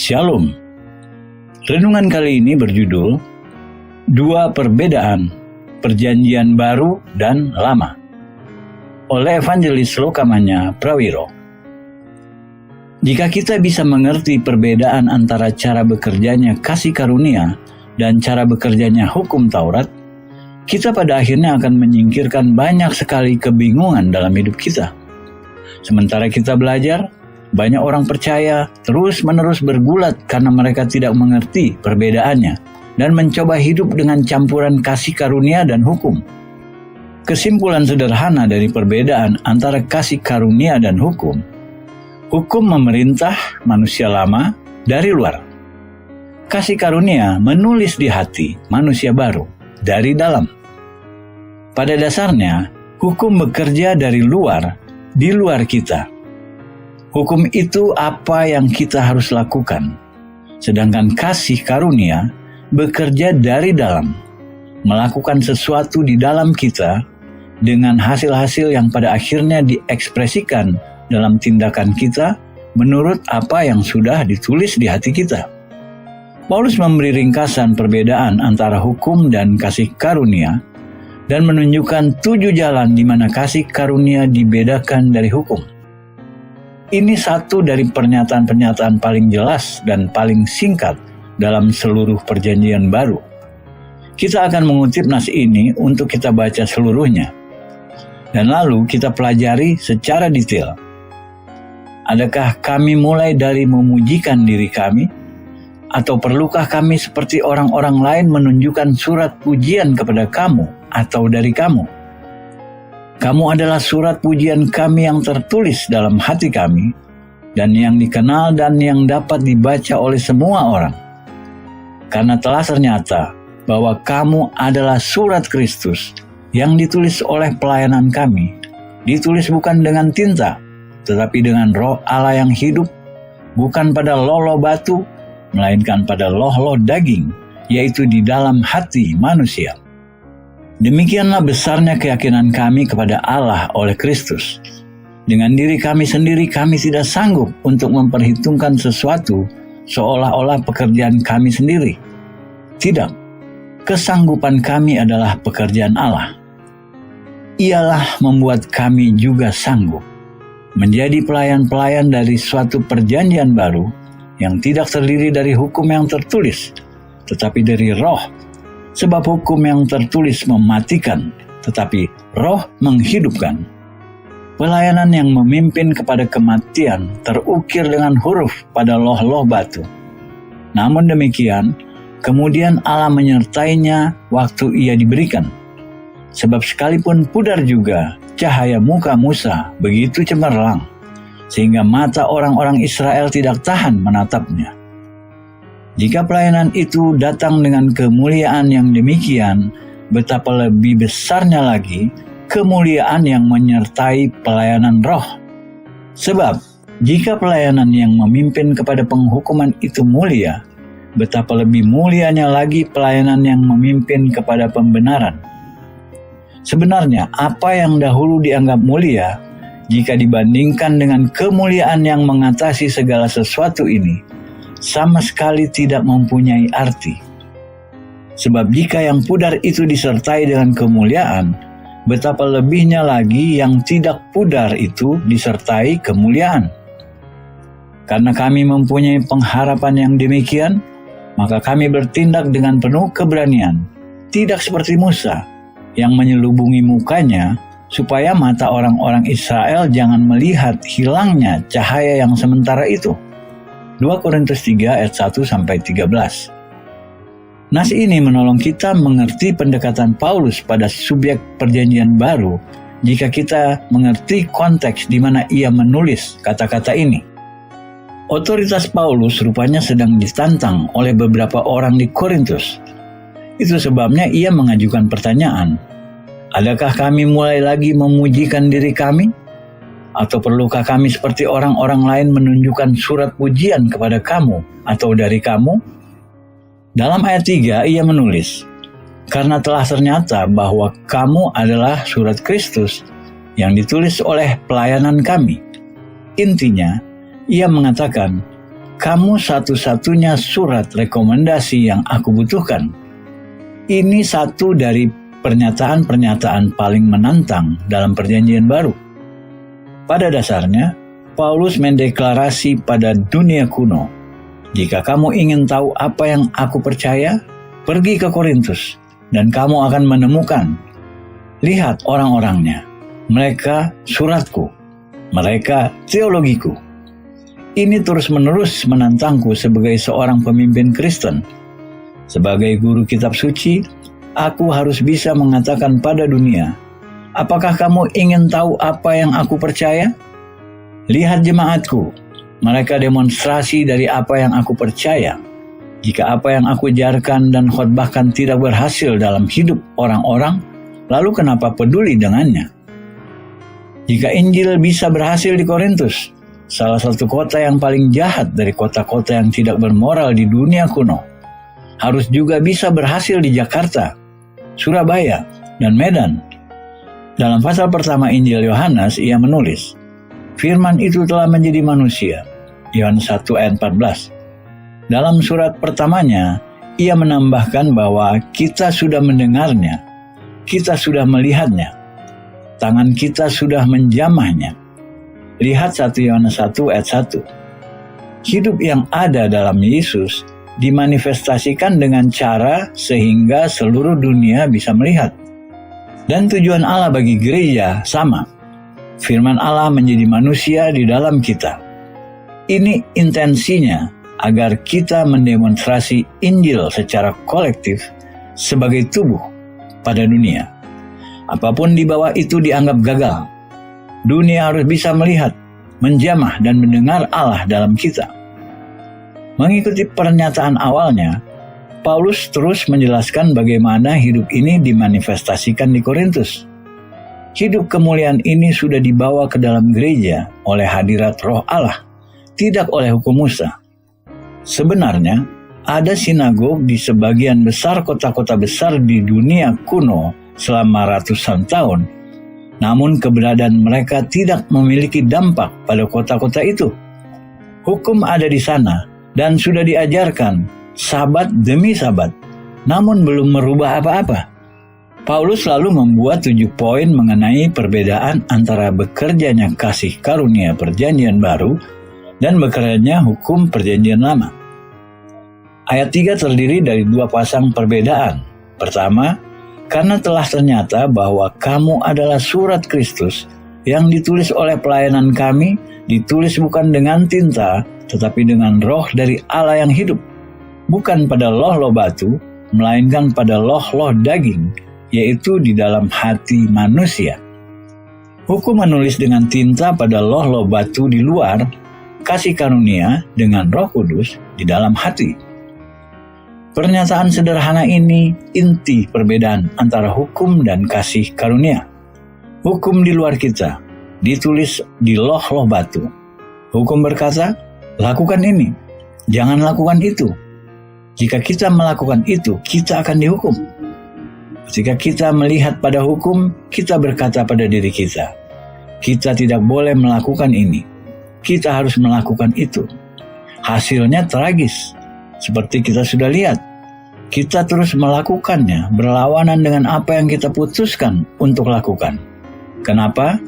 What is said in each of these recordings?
Shalom. Renungan kali ini berjudul Dua Perbedaan Perjanjian Baru dan Lama oleh Evangelis Lokamanya Prawiro. Jika kita bisa mengerti perbedaan antara cara bekerjanya kasih karunia dan cara bekerjanya hukum Taurat, kita pada akhirnya akan menyingkirkan banyak sekali kebingungan dalam hidup kita. Sementara kita belajar, banyak orang percaya terus-menerus bergulat karena mereka tidak mengerti perbedaannya dan mencoba hidup dengan campuran kasih karunia dan hukum. Kesimpulan sederhana dari perbedaan antara kasih karunia dan hukum memerintah manusia lama dari luar. Kasih karunia menulis di hati manusia baru dari dalam. Pada dasarnya, hukum bekerja dari luar, di luar kita. Hukum itu apa yang kita harus lakukan, sedangkan kasih karunia bekerja dari dalam, melakukan sesuatu di dalam kita dengan hasil-hasil yang pada akhirnya diekspresikan dalam tindakan kita menurut apa yang sudah ditulis di hati kita. Paulus memberi ringkasan perbedaan antara hukum dan kasih karunia dan menunjukkan 7 jalan di mana kasih karunia dibedakan dari hukum. Ini satu dari pernyataan-pernyataan paling jelas dan paling singkat dalam seluruh perjanjian baru. Kita akan mengutip nas ini untuk kita baca seluruhnya. Dan lalu kita pelajari secara detail. Adakah kami mulai dari memujikan diri kami? Atau perlukah kami seperti orang-orang lain menunjukkan surat pujian kepada kamu atau dari kamu? Kamu adalah surat pujian kami yang tertulis dalam hati kami dan yang dikenal dan yang dapat dibaca oleh semua orang. Karena telah ternyata bahwa kamu adalah surat Kristus yang ditulis oleh pelayanan kami, ditulis bukan dengan tinta, tetapi dengan Roh Allah yang hidup, bukan pada loh-loh batu, melainkan pada loh-loh daging, yaitu di dalam hati manusia. Demikianlah besarnya keyakinan kami kepada Allah oleh Kristus. Dengan diri kami sendiri kami tidak sanggup untuk memperhitungkan sesuatu seolah-olah pekerjaan kami sendiri. Tidak, kesanggupan kami adalah pekerjaan Allah. Ialah membuat kami juga sanggup menjadi pelayan-pelayan dari suatu perjanjian baru yang tidak terdiri dari hukum yang tertulis, tetapi dari Roh. Sebab hukum yang tertulis mematikan, tetapi Roh menghidupkan. Pelayanan yang memimpin kepada kematian terukir dengan huruf pada loh-loh batu. Namun demikian, kemudian Allah menyertainya waktu ia diberikan. Sebab sekalipun pudar juga cahaya muka Musa begitu cemerlang, sehingga mata orang-orang Israel tidak tahan menatapnya. Jika pelayanan itu datang dengan kemuliaan yang demikian, betapa lebih besarnya lagi kemuliaan yang menyertai pelayanan Roh. Sebab, jika pelayanan yang memimpin kepada penghukuman itu mulia, betapa lebih mulianya lagi pelayanan yang memimpin kepada pembenaran. Sebenarnya, apa yang dahulu dianggap mulia, jika dibandingkan dengan kemuliaan yang mengatasi segala sesuatu ini, sama sekali tidak mempunyai arti. Sebab jika yang pudar itu disertai dengan kemuliaan, betapa lebihnya lagi yang tidak pudar itu disertai kemuliaan. Karena kami mempunyai pengharapan yang demikian, maka kami bertindak dengan penuh keberanian, tidak seperti Musa, yang menyelubungi mukanya, supaya mata orang-orang Israel jangan melihat hilangnya cahaya yang sementara itu. 2 Korintus 3 ayat 1-13. Nas ini menolong kita mengerti pendekatan Paulus pada subjek perjanjian baru jika kita mengerti konteks di mana ia menulis kata-kata ini. Otoritas Paulus rupanya sedang ditantang oleh beberapa orang di Korintus. Itu sebabnya ia mengajukan pertanyaan, adakah kami mulai lagi memujikan diri kami? Atau perlukah kami seperti orang-orang lain menunjukkan surat pujian kepada kamu atau dari kamu? Dalam ayat 3 ia menulis, karena telah ternyata bahwa kamu adalah surat Kristus yang ditulis oleh pelayanan kami. Intinya, ia mengatakan, kamu satu-satunya surat rekomendasi yang aku butuhkan. Ini satu dari pernyataan-pernyataan paling menantang dalam Perjanjian Baru. Pada dasarnya, Paulus mendeklarasi pada dunia kuno, jika kamu ingin tahu apa yang aku percaya, pergi ke Korintus, dan kamu akan menemukan. Lihat orang-orangnya, mereka suratku, mereka teologiku. Ini terus-menerus menantangku sebagai seorang pemimpin Kristen. Sebagai guru kitab suci, aku harus bisa mengatakan pada dunia, apakah kamu ingin tahu apa yang aku percaya? Lihat jemaatku, mereka demonstrasi dari apa yang aku percaya. Jika apa yang aku ajarkan dan khotbahkan tidak berhasil dalam hidup orang-orang, lalu kenapa peduli dengannya? Jika Injil bisa berhasil di Korintus, salah satu kota yang paling jahat dari kota-kota yang tidak bermoral di dunia kuno, harus juga bisa berhasil di Jakarta, Surabaya, dan Medan. Dalam pasal pertama Injil Yohanes, ia menulis, firman itu telah menjadi manusia. Yohanes 1 ayat 14. Dalam surat pertamanya, ia menambahkan bahwa kita sudah mendengarnya, kita sudah melihatnya, tangan kita sudah menjamahnya. Lihat 1 Yohanes 1 ayat 1. Hidup yang ada dalam Yesus dimanifestasikan dengan cara sehingga seluruh dunia bisa melihat. Dan tujuan Allah bagi gereja sama. Firman Allah menjadi manusia di dalam kita. Ini intensinya agar kita mendemonstrasi Injil secara kolektif sebagai tubuh pada dunia. Apapun di bawah itu dianggap gagal. Dunia harus bisa melihat, menjamah dan mendengar Allah dalam kita. Mengikuti pernyataan awalnya, Paulus terus menjelaskan bagaimana hidup ini dimanifestasikan di Korintus. Hidup kemuliaan ini sudah dibawa ke dalam gereja oleh hadirat Roh Allah, tidak oleh hukum Musa. Sebenarnya, ada sinagog di sebagian besar kota-kota besar di dunia kuno selama ratusan tahun, namun keberadaan mereka tidak memiliki dampak pada kota-kota itu. Hukum ada di sana, dan sudah diajarkan sabat demi sabat, namun belum merubah apa-apa. Paulus lalu membuat 7 poin mengenai perbedaan antara bekerjanya kasih karunia Perjanjian Baru dan bekerjanya hukum Perjanjian Lama. Ayat 3 terdiri dari 2 pasang perbedaan. Pertama, karena telah ternyata bahwa kamu adalah surat Kristus yang ditulis oleh pelayanan kami, ditulis bukan dengan tinta, tetapi dengan roh dari Allah yang hidup, bukan pada loh-loh batu, melainkan pada loh-loh daging, yaitu di dalam hati manusia. Hukum menulis dengan tinta pada loh-loh batu di luar, kasih karunia dengan Roh Kudus di dalam hati. Pernyataan sederhana ini inti perbedaan antara hukum dan kasih karunia. Hukum di luar kita, ditulis di loh-loh batu. Hukum berkata, lakukan ini, jangan lakukan itu. Jika kita melakukan itu, kita akan dihukum. Jika kita melihat pada hukum, kita berkata pada diri kita, kita tidak boleh melakukan ini. Kita harus melakukan itu. Hasilnya tragis. Seperti kita sudah lihat, kita terus melakukannya berlawanan dengan apa yang kita putuskan untuk lakukan. Kenapa?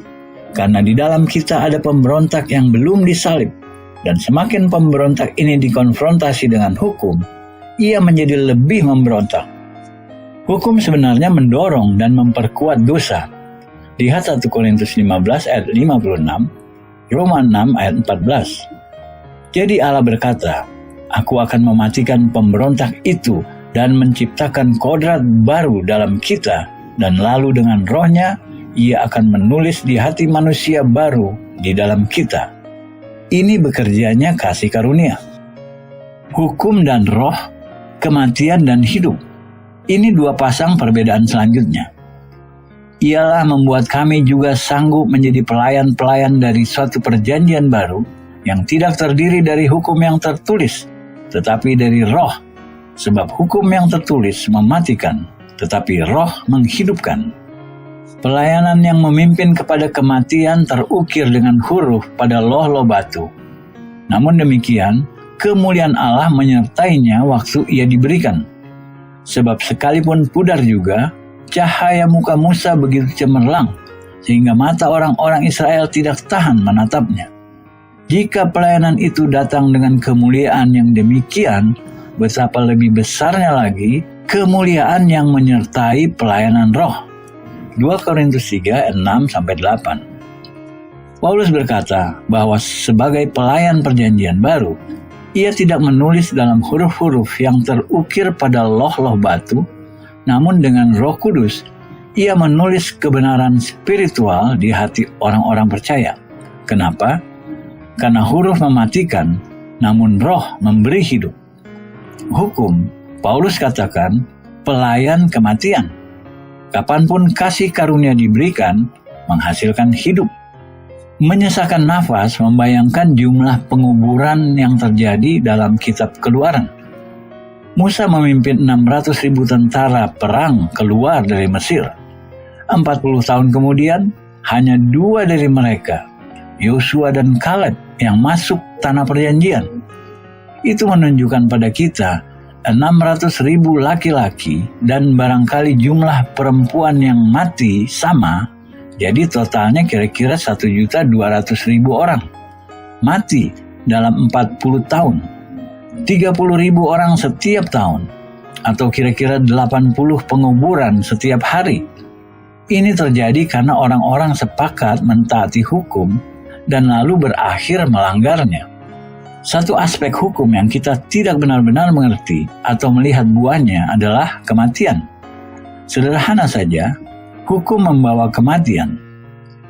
Karena di dalam kita ada pemberontak yang belum disalib. Dan semakin pemberontak ini dikonfrontasi dengan hukum, ia menjadi lebih memberontak. Hukum sebenarnya mendorong dan memperkuat dosa. Lihat 1 Korintus 15 ayat 56, Roma 6 ayat 14. Jadi Allah berkata, aku akan mematikan pemberontak itu dan menciptakan kodrat baru dalam kita, dan lalu dengan rohnya, ia akan menulis di hati manusia baru di dalam kita. Ini bekerjanya kasih karunia. Hukum dan roh, kematian dan hidup. Ini 2 pasang perbedaan selanjutnya. Ialah membuat kami juga sanggup menjadi pelayan-pelayan dari suatu perjanjian baru yang tidak terdiri dari hukum yang tertulis, tetapi dari roh. Sebab hukum yang tertulis mematikan, tetapi roh menghidupkan. Pelayanan yang memimpin kepada kematian terukir dengan huruf pada loh-loh batu. Namun demikian, kemuliaan Allah menyertainya waktu ia diberikan. Sebab sekalipun pudar juga, cahaya muka Musa begitu cemerlang, sehingga mata orang-orang Israel tidak tahan menatapnya. Jika pelayanan itu datang dengan kemuliaan yang demikian, betapa lebih besarnya lagi kemuliaan yang menyertai pelayanan roh. 2 Korintus 3, 6-8. Paulus berkata bahwa sebagai pelayan perjanjian baru, ia tidak menulis dalam huruf-huruf yang terukir pada loh-loh batu, namun dengan Roh Kudus, ia menulis kebenaran spiritual di hati orang-orang percaya. Kenapa? Karena huruf mematikan, namun roh memberi hidup. Hukum, Paulus katakan, pelayan kematian. Kapanpun kasih karunia diberikan, menghasilkan hidup. Menyesakan nafas membayangkan jumlah penguburan yang terjadi dalam kitab Keluaran. Musa memimpin 600.000 tentara perang keluar dari Mesir. 40 tahun kemudian, hanya 2 dari mereka, Yosua dan Kaleb, yang masuk tanah perjanjian. Itu menunjukkan pada kita 600.000 laki-laki dan barangkali jumlah perempuan yang mati sama. Jadi totalnya kira-kira 1.200.000 orang mati dalam 40 tahun. 30.000 orang setiap tahun, atau kira-kira 80 penguburan setiap hari. Ini terjadi karena orang-orang sepakat mentaati hukum dan lalu berakhir melanggarnya. Satu aspek hukum yang kita tidak benar-benar mengerti atau melihat buahnya adalah kematian. Sederhana saja, hukum membawa kematian,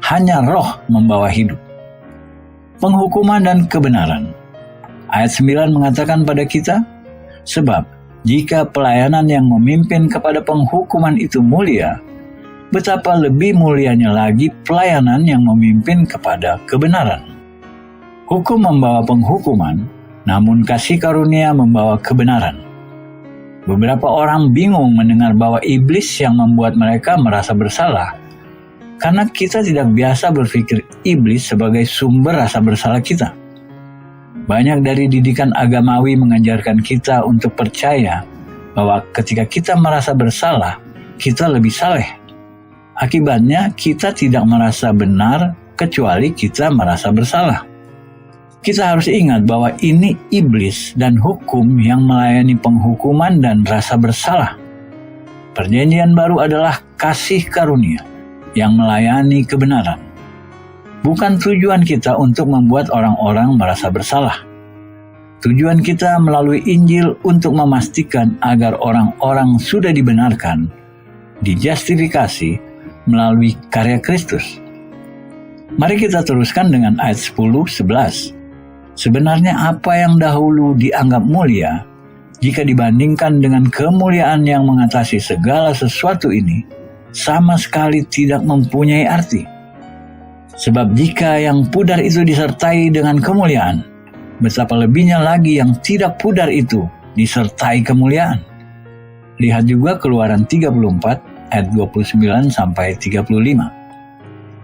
hanya roh membawa hidup. Penghukuman dan kebenaran. Ayat 9 mengatakan pada kita, sebab jika pelayanan yang memimpin kepada penghukuman itu mulia, betapa lebih mulianya lagi pelayanan yang memimpin kepada kebenaran. Hukum membawa penghukuman, namun kasih karunia membawa kebenaran. Beberapa orang bingung mendengar bahwa iblis yang membuat mereka merasa bersalah, karena kita tidak biasa berpikir iblis sebagai sumber rasa bersalah kita. Banyak dari didikan agamawi mengajarkan kita untuk percaya bahwa ketika kita merasa bersalah, kita lebih saleh. Akibatnya kita tidak merasa benar kecuali kita merasa bersalah. Kita harus ingat bahwa ini iblis dan hukum yang melayani penghukuman dan rasa bersalah. Perjanjian baru adalah kasih karunia yang melayani kebenaran. Bukan tujuan kita untuk membuat orang-orang merasa bersalah. Tujuan kita melalui Injil untuk memastikan agar orang-orang sudah dibenarkan, dijustifikasi melalui karya Kristus. Mari kita teruskan dengan ayat 10-11. Sebenarnya apa yang dahulu dianggap mulia, jika dibandingkan dengan kemuliaan yang mengatasi segala sesuatu ini, sama sekali tidak mempunyai arti. Sebab jika yang pudar itu disertai dengan kemuliaan, betapa lebihnya lagi yang tidak pudar itu disertai kemuliaan. Lihat juga Keluaran 34 ayat 29-35.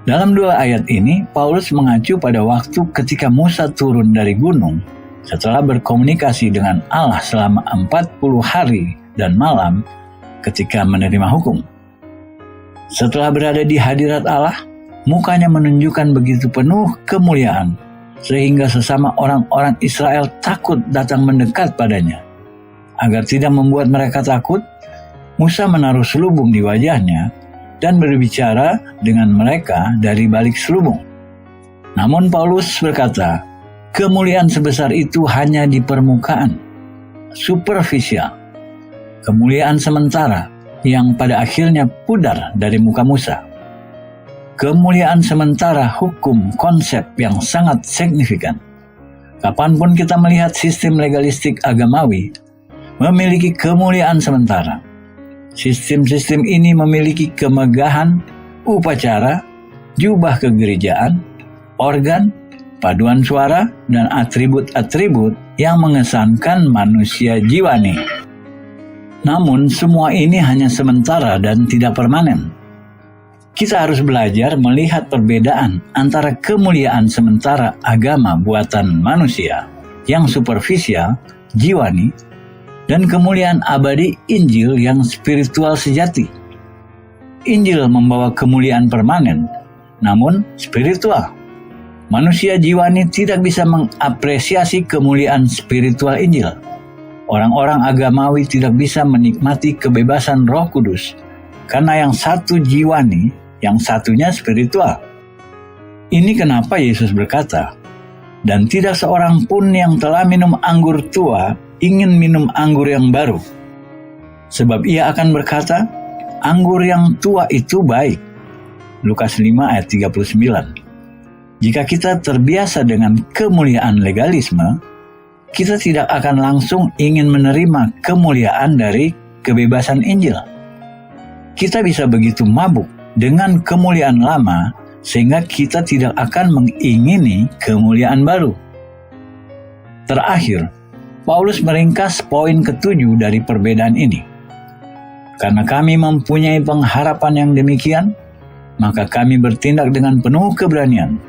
Dalam 2 ayat ini, Paulus mengacu pada waktu ketika Musa turun dari gunung setelah berkomunikasi dengan Allah selama 40 hari dan malam ketika menerima hukum. Setelah berada di hadirat Allah, mukanya menunjukkan begitu penuh kemuliaan, sehingga sesama orang-orang Israel takut datang mendekat padanya. Agar tidak membuat mereka takut, Musa menaruh selubung di wajahnya dan berbicara dengan mereka dari balik selubung. Namun Paulus berkata, kemuliaan sebesar itu hanya di permukaan, superficial, kemuliaan sementara yang pada akhirnya pudar dari muka Musa. Kemuliaan sementara hukum konsep yang sangat signifikan. Kapanpun kita melihat sistem legalistik agamawi memiliki kemuliaan sementara. Sistem-sistem ini memiliki kemegahan, upacara, jubah kegerejaan, organ, paduan suara, dan atribut-atribut yang mengesankan manusia jiwani. Namun semua ini hanya sementara dan tidak permanen. Kita harus belajar melihat perbedaan antara kemuliaan sementara agama buatan manusia yang superficial, jiwani, dan kemuliaan abadi Injil yang spiritual sejati. Injil membawa kemuliaan permanen, namun spiritual. Manusia jiwani tidak bisa mengapresiasi kemuliaan spiritual Injil. Orang-orang agamawi tidak bisa menikmati kebebasan Roh Kudus, karena yang satu jiwani, yang satunya spiritual. Ini kenapa Yesus berkata, "Dan tidak seorang pun yang telah minum anggur tua ingin minum anggur yang baru. Sebab ia akan berkata, anggur yang tua itu baik." Lukas 5 ayat 39. Jika kita terbiasa dengan kemuliaan legalisme, kita tidak akan langsung ingin menerima kemuliaan dari kebebasan Injil. Kita bisa begitu mabuk dengan kemuliaan lama, sehingga kita tidak akan mengingini kemuliaan baru. Terakhir, Paulus meringkas poin ketujuh dari perbedaan ini. Karena kami mempunyai pengharapan yang demikian, maka kami bertindak dengan penuh keberanian,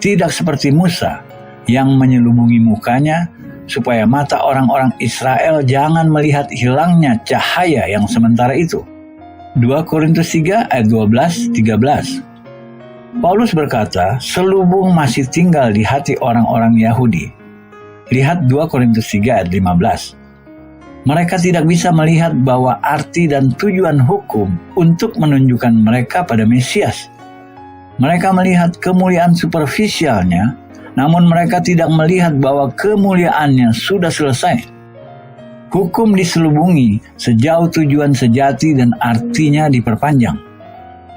tidak seperti Musa yang menyelubungi mukanya, supaya mata orang-orang Israel jangan melihat hilangnya cahaya yang sementara itu. 2 Korintus 3 ayat 12-13. Paulus berkata, selubung masih tinggal di hati orang-orang Yahudi. Lihat 2 Korintus 3 ayat 15. Mereka tidak bisa melihat bahwa arti dan tujuan hukum untuk menunjukkan mereka pada Mesias. Mereka melihat kemuliaan superficialnya, namun mereka tidak melihat bahwa kemuliaannya sudah selesai. Hukum diselubungi sejauh tujuan sejati dan artinya diperpanjang.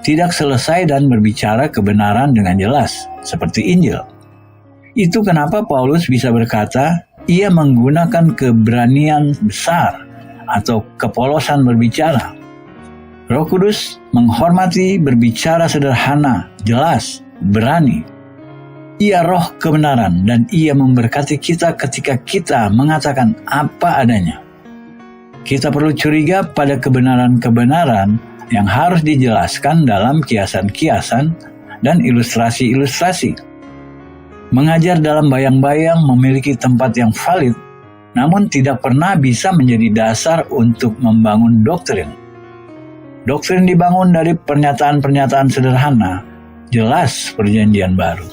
Tidak selesai dan berbicara kebenaran dengan jelas, seperti Injil. Itu kenapa Paulus bisa berkata, ia menggunakan keberanian besar atau kepolosan berbicara. Roh Kudus menghormati berbicara sederhana, jelas, berani. Ia roh kebenaran dan ia memberkati kita ketika kita mengatakan apa adanya. Kita perlu curiga pada kebenaran-kebenaran yang harus dijelaskan dalam kiasan-kiasan dan ilustrasi-ilustrasi. Mengajar dalam bayang-bayang memiliki tempat yang valid, namun tidak pernah bisa menjadi dasar untuk membangun doktrin. Doktrin dibangun dari pernyataan-pernyataan sederhana, jelas perjanjian baru.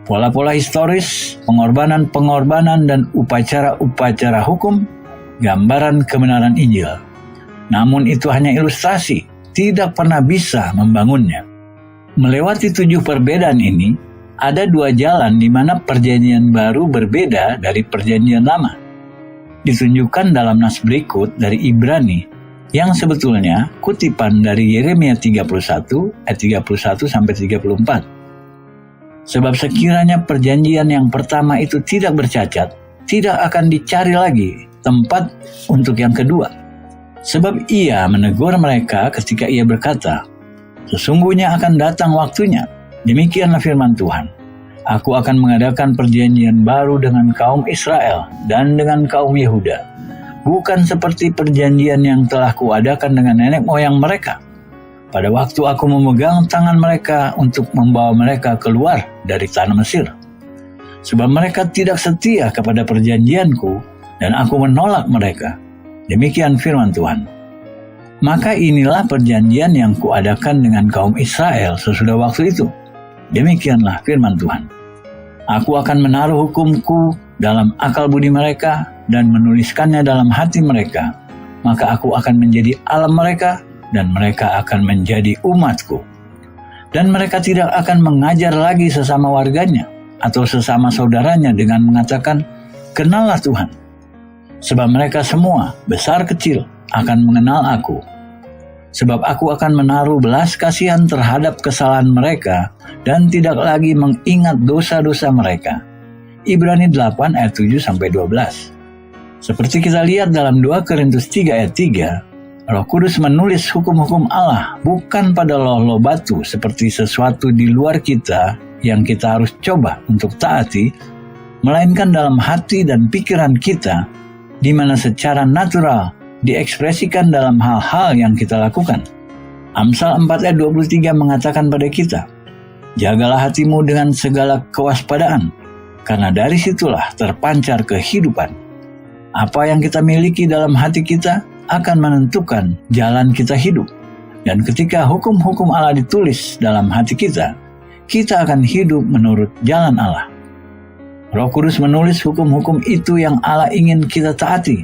Pola-pola historis, pengorbanan-pengorbanan, dan upacara-upacara hukum, gambaran kebenaran Injil. Namun itu hanya ilustrasi, tidak pernah bisa membangunnya. Melewati 7 perbedaan ini, ada 2 jalan di mana perjanjian baru berbeda dari perjanjian lama. Ditunjukkan dalam nas berikut dari Ibrani, yang sebetulnya kutipan dari Yeremia 31 ayat 31-34. Sebab sekiranya perjanjian yang pertama itu tidak bercacat, tidak akan dicari lagi tempat untuk yang kedua. Sebab ia menegur mereka ketika ia berkata, sesungguhnya akan datang waktunya, demikianlah firman Tuhan. Aku akan mengadakan perjanjian baru dengan kaum Israel dan dengan kaum Yehuda. Bukan seperti perjanjian yang telah kuadakan dengan nenek moyang mereka. Pada waktu aku memegang tangan mereka untuk membawa mereka keluar dari tanah Mesir. Sebab mereka tidak setia kepada perjanjianku dan aku menolak mereka. Demikian firman Tuhan. Maka inilah perjanjian yang kuadakan dengan kaum Israel sesudah waktu itu. Demikianlah firman Tuhan. Aku akan menaruh hukumku dalam akal budi mereka dan menuliskannya dalam hati mereka. Maka aku akan menjadi Allah mereka dan mereka akan menjadi umatku. Dan mereka tidak akan mengajar lagi sesama warganya atau sesama saudaranya dengan mengatakan, kenallah Tuhan. Sebab mereka semua, besar kecil, akan mengenal aku. Sebab aku akan menaruh belas kasihan terhadap kesalahan mereka dan tidak lagi mengingat dosa-dosa mereka. Ibrani 8 ayat 7-12. Seperti kita lihat dalam 2 Korintus 3 ayat 3, Roh Kudus menulis hukum-hukum Allah bukan pada loh-loh batu seperti sesuatu di luar kita yang kita harus coba untuk taati, melainkan dalam hati dan pikiran kita, di mana secara natural diekspresikan dalam hal-hal yang kita lakukan. Amsal 4 ayat 23 mengatakan pada kita, jagalah hatimu dengan segala kewaspadaan, karena dari situlah terpancar kehidupan. Apa yang kita miliki dalam hati kita akan menentukan jalan kita hidup. Dan ketika hukum-hukum Allah ditulis dalam hati kita akan hidup menurut jalan Allah. Roh Kudus menulis hukum-hukum itu yang Allah ingin kita taati.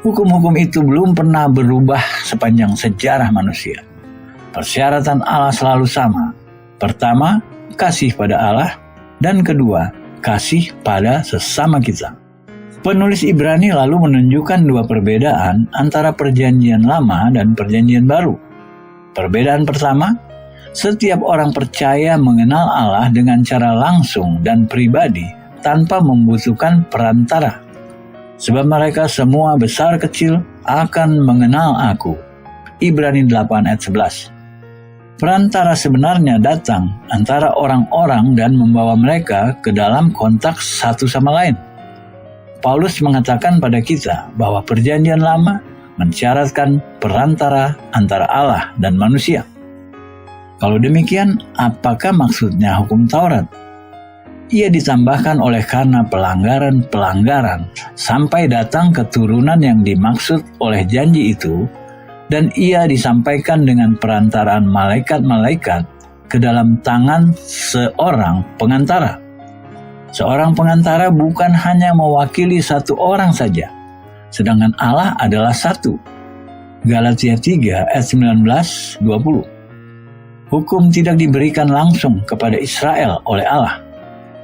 Hukum-hukum itu belum pernah berubah sepanjang sejarah manusia. Persyaratan Allah selalu sama. Pertama, kasih pada Allah, dan kedua, kasih pada sesama kita. Penulis Ibrani lalu menunjukkan dua perbedaan antara Perjanjian Lama dan Perjanjian Baru. Perbedaan pertama, setiap orang percaya mengenal Allah dengan cara langsung dan pribadi tanpa membutuhkan perantara. Sebab mereka semua besar kecil akan mengenal Aku. Ibrani 8 ayat 11. Perantara sebenarnya datang antara orang-orang dan membawa mereka ke dalam kontak satu sama lain. Paulus mengatakan pada kita bahwa Perjanjian Lama mensyaratkan perantara antara Allah dan manusia. Kalau demikian, apakah maksudnya hukum Taurat? Ia ditambahkan oleh karena pelanggaran-pelanggaran sampai datang keturunan yang dimaksud oleh janji itu, dan ia disampaikan dengan perantaraan malaikat-malaikat ke dalam tangan seorang pengantara. Seorang pengantara bukan hanya mewakili satu orang saja, sedangkan Allah adalah satu. Galatia 3 ayat 19-20. Hukum tidak diberikan langsung kepada Israel oleh Allah,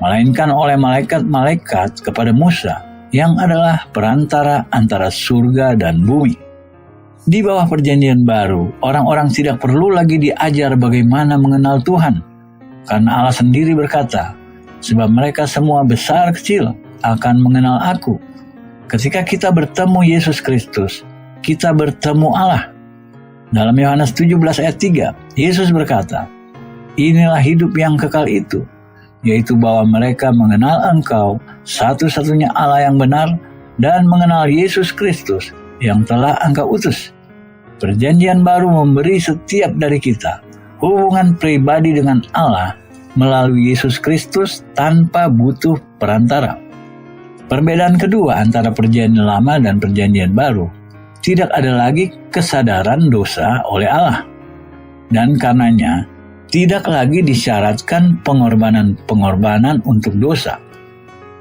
melainkan oleh malaikat-malaikat kepada Musa, yang adalah perantara antara surga dan bumi. Di bawah Perjanjian Baru, orang-orang tidak perlu lagi diajar bagaimana mengenal Tuhan, karena Allah sendiri berkata, sebab mereka semua besar kecil akan mengenal Aku. Ketika kita bertemu Yesus Kristus, kita bertemu Allah. Dalam Yohanes 17 ayat 3, Yesus berkata, inilah hidup yang kekal itu, yaitu bahwa mereka mengenal Engkau, satu-satunya Allah yang benar, dan mengenal Yesus Kristus yang telah Engkau utus. Perjanjian Baru memberi setiap dari kita hubungan pribadi dengan Allah melalui Yesus Kristus tanpa butuh perantara. Perbedaan kedua antara Perjanjian Lama dan Perjanjian Baru, tidak ada lagi kesadaran dosa oleh Allah, dan karenanya tidak lagi disyaratkan pengorbanan untuk dosa.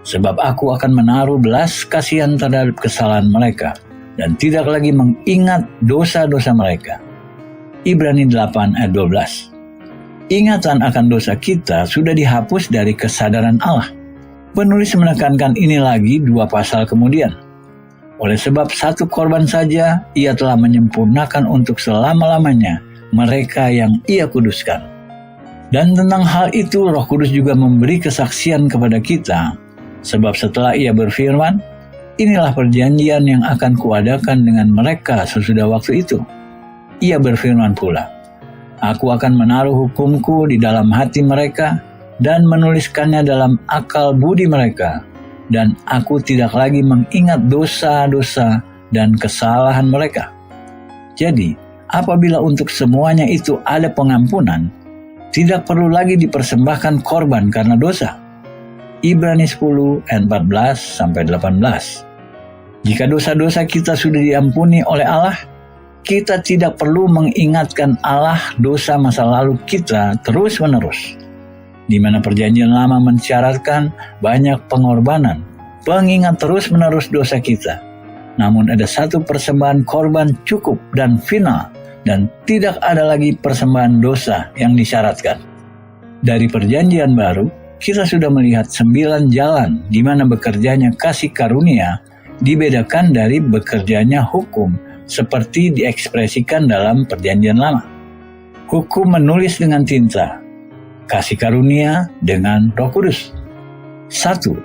Sebab Aku akan menaruh belas kasihan terhadap kesalahan mereka, dan tidak lagi mengingat dosa-dosa mereka. Ibrani 8 ayat 12. Ingatan akan dosa kita sudah dihapus dari kesadaran Allah. Penulis menekankan ini lagi 2 pasal kemudian. Oleh sebab satu korban saja, Ia telah menyempurnakan untuk selama-lamanya mereka yang Ia kuduskan. Dan tentang hal itu Roh Kudus juga memberi kesaksian kepada kita, sebab setelah Ia berfirman, inilah perjanjian yang akan kuadakan dengan mereka sesudah waktu itu. Ia berfirman pula, Aku akan menaruh hukumku di dalam hati mereka dan menuliskannya dalam akal budi mereka, dan Aku tidak lagi mengingat dosa-dosa dan kesalahan mereka. Jadi, apabila untuk semuanya itu ada pengampunan, tidak perlu lagi dipersembahkan korban karena dosa. Ibrani 10 ayat 14-18. Jika dosa-dosa kita sudah diampuni oleh Allah, kita tidak perlu mengingatkan Allah dosa masa lalu kita terus-menerus. Di mana Perjanjian Lama mensyaratkan banyak pengorbanan, pengingat terus-menerus dosa kita. Namun ada satu persembahan korban cukup dan final, dan tidak ada lagi persembahan dosa yang disyaratkan. Dari Perjanjian Baru, kita sudah melihat 9 jalan di mana bekerjanya kasih karunia dibedakan dari bekerjanya hukum seperti diekspresikan dalam Perjanjian Lama. Hukum menulis dengan tinta, kasih karunia dengan Roh Kudus. 1.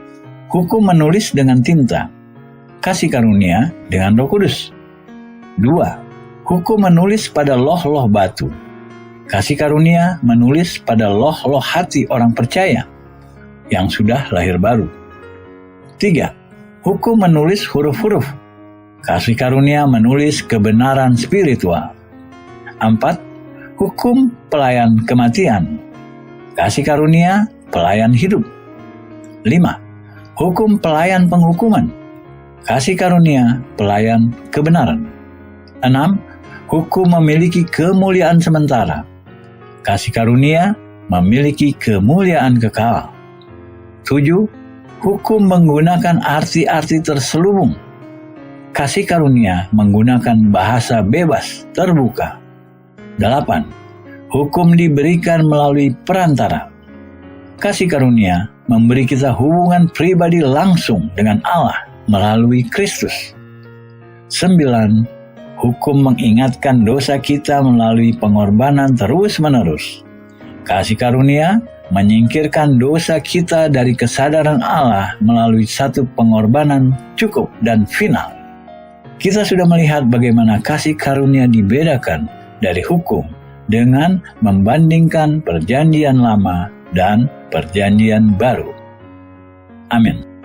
Hukum menulis dengan tinta, kasih karunia dengan Roh Kudus. 2. Hukum menulis pada loh-loh batu, kasih karunia menulis pada loh-loh hati orang percaya yang sudah lahir baru. 3. Hukum menulis huruf-huruf, kasih karunia menulis kebenaran spiritual. 4. Hukum pelayan kematian, kasih karunia pelayan hidup. 5. Hukum pelayan penghukuman. Kasih karunia pelayan kebenaran. 6. Hukum memiliki kemuliaan sementara. Kasih karunia memiliki kemuliaan kekal. 7. Hukum menggunakan arti-arti terselubung. Kasih karunia menggunakan bahasa bebas, terbuka. 8. Hukum diberikan melalui perantara. Kasih karunia memberi kita hubungan pribadi langsung dengan Allah melalui Kristus. 9. Hukum mengingatkan dosa kita melalui pengorbanan terus-menerus. Kasih karunia menyingkirkan dosa kita dari kesadaran Allah melalui satu pengorbanan cukup dan final. Kita sudah melihat bagaimana kasih karunia dibedakan dari hukum dengan membandingkan Perjanjian Lama dan Perjanjian Baru. Amin.